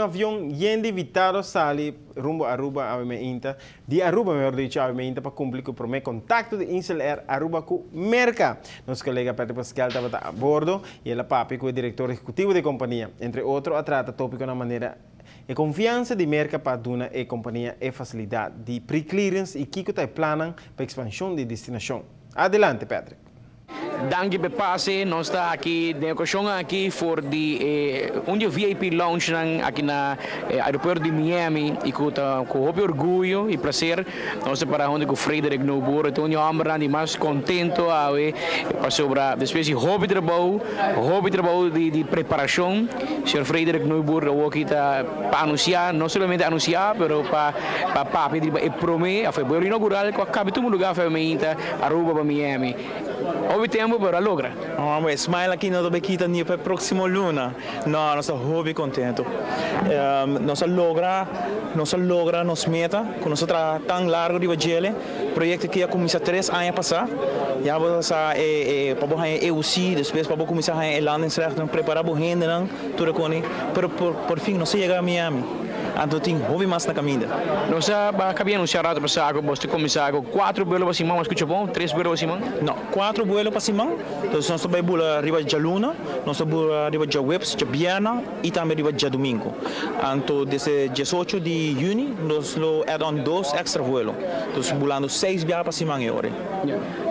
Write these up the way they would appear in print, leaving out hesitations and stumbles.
avião yende vitado sali rumbo a Aruba a Inta. De Aruba, melhor dicho, a Inta para cumprir com o primeiro contacto de Insel Air Aruba com Merca. Nosso colega Pedro Pascal estava a bordo e ele papi com o diretor executivo da companhia. Entre outros, a trata tópico na maneira e confiança de Merca para dar a companhia e facilidade de pre-clearance e que está planando para a expansão de destinação. Adelante, Pedro. Dank per passe, nós está aqui de ocasião aqui for de VIP lounge aqui na aeroporto de Miami e com orgulho e prazer nós para onde com Frederik Nobor então eu amo de mais contento a para sobre a espécie hobby trabalho de preparação Sr. Frederik Nobor o aqui está para anunciar não somente anunciar pero para pedir e prometer a fevereiro inaugural com a capítulo lugar feminina Aruba para Miami. Houve tempo para logra. Smile aqui na Dobequita para o próximo luna. Não, nós estamos hobby contento. Nós logra nos meta, com nós tão largo de vagele, projeto que ia começar 3 anos passar. Já vamos a para a EUC, depois para começar a landingsrechten, preparar o rende, tudo com ele. Por fim, nós chegamos a Miami. Então tem hobby mais na caminha. Nós acabamos de anunciar para passar com você começar com 4 vuelos para cima, mas escuta bom, 3 vuelos para cima? Não, 4 vuelos para cima. Então nós estamos para riba de Luna, nós estamos para riba de Webs, de Biana e também riba de Domingo. Então desde 18 de junho nós add-on 2 extra vuelos. Então volando 6 viagens para cima agora.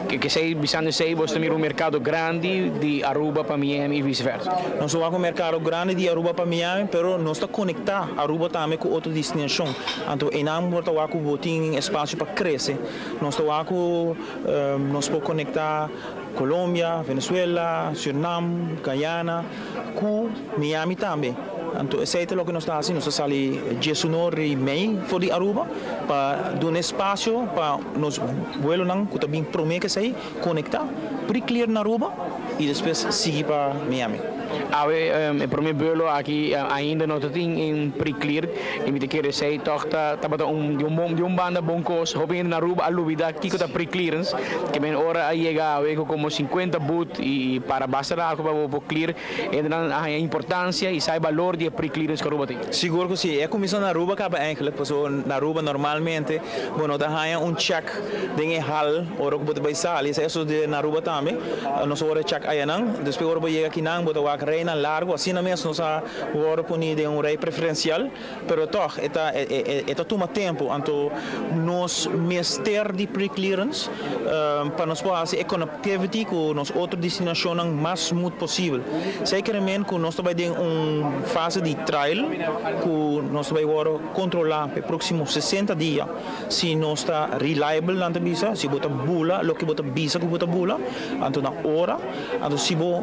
Que sei, bisando sei, você tem um mercado grande de Aruba para Miami e vice-versa. Nós temos um mercado grande de Aruba para Miami, mas nós estamos conectar Aruba também com outra destinação. Então, em ambos nós temos espaço para crescer. Nós podemos conectar Colômbia, Venezuela, Suriname, Guyana, com Miami também. Então, esse é o que nós estamos fazendo. Nós estamos 19 de maio de Aruba para dar espaço para nós voos que também prometem sair, conectar, pre-clear na Aruba e depois seguir para Miami. O primeiro voo aqui ainda não tem em pre-clear e me quer dizer toca de banda bom costo hoping na Aruba a lubida que está pre-clearance que bem hora a chegar como 50 boot e para bastar algo para clear a importância e sai valor de pre-clearance que Aruba tem. Seguro que sim, é comissão na Aruba acaba eigenlijk, porque na Aruba normalmente bueno há check de hal ora que vai sair, isso de na Aruba também, nós ora check aí não, depois ora vai chegar aqui não, bota reina largo, assim na mesma nós agora punir de rei preferencial, pero toch toma tempo, então nós mester de pre-clearance para nós fazer a connectivity com nós outra destinação mais smooth possível. Seguramente que nós também tem fase de trial que nós vai agora controlar para próximos 60 dias se nós está reliable na visa, se bota bula, lo que bota visa que bota bula, então na hora, então se bo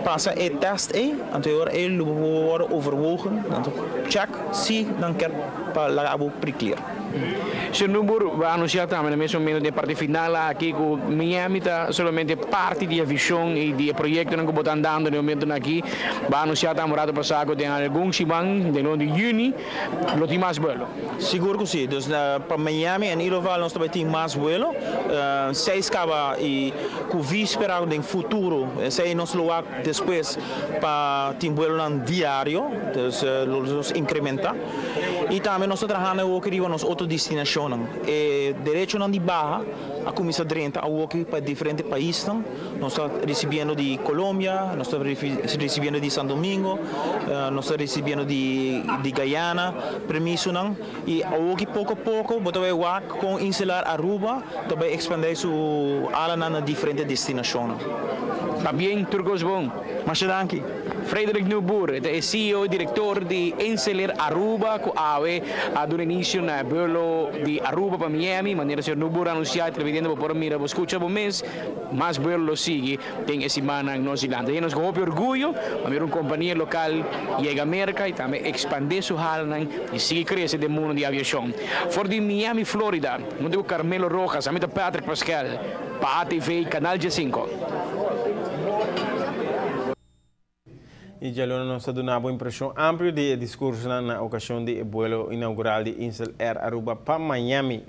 passa e test então ele wordt overwogen, dan check, zie, dan quer para lá pre-clear. Sr. Nubur vai anunciar também no mesmo momento de parte final aqui com Miami está somente parte da visão e do projeto que está andando no momento aqui vai anunciar também para passar com algum simão de no de junho lo tem mais vuelo. Seguro que sim, dus para Miami em ieder geval nós também tem mais vuelo. Se escapa e com víspera no futuro, se nós lo depois para tem vuelo diário, dus los incrementa. E também nós estamos trabalhando nos outras destinações. Direito de barra, a Comissão 30, a para diferentes países. Nós estamos recebendo de Colômbia, nós estamos recebendo de São Domingo, nós estamos recebendo de Guyana, permisso. E pouco a pouco, com Insular Aruba, também expandir su ala na diferentes destinações. Está bem, Turcos bom. Mas danke. Frederik Nubur, é CEO e diretor de Insular Aruba, que ha dato inizio a volo di Aruba para Miami, maneira Sr. Nubur anunciar televidendo por mira, escucha por mês, mais volo lo sigue, tem essa semana em Nova Zelândia. E nós com orgulho, a ver uma companhia local chega a América e também expandir sua halna e sigue crescer do mundo de aviação. For de Miami, Florida, onde o Carmelo Rojas, a Patrick Pascal, para a TV, Canal G5. E já nos dá uma boa impressão ampla de discurso na ocasião do vuelo inaugural de Insel Air Aruba para Miami.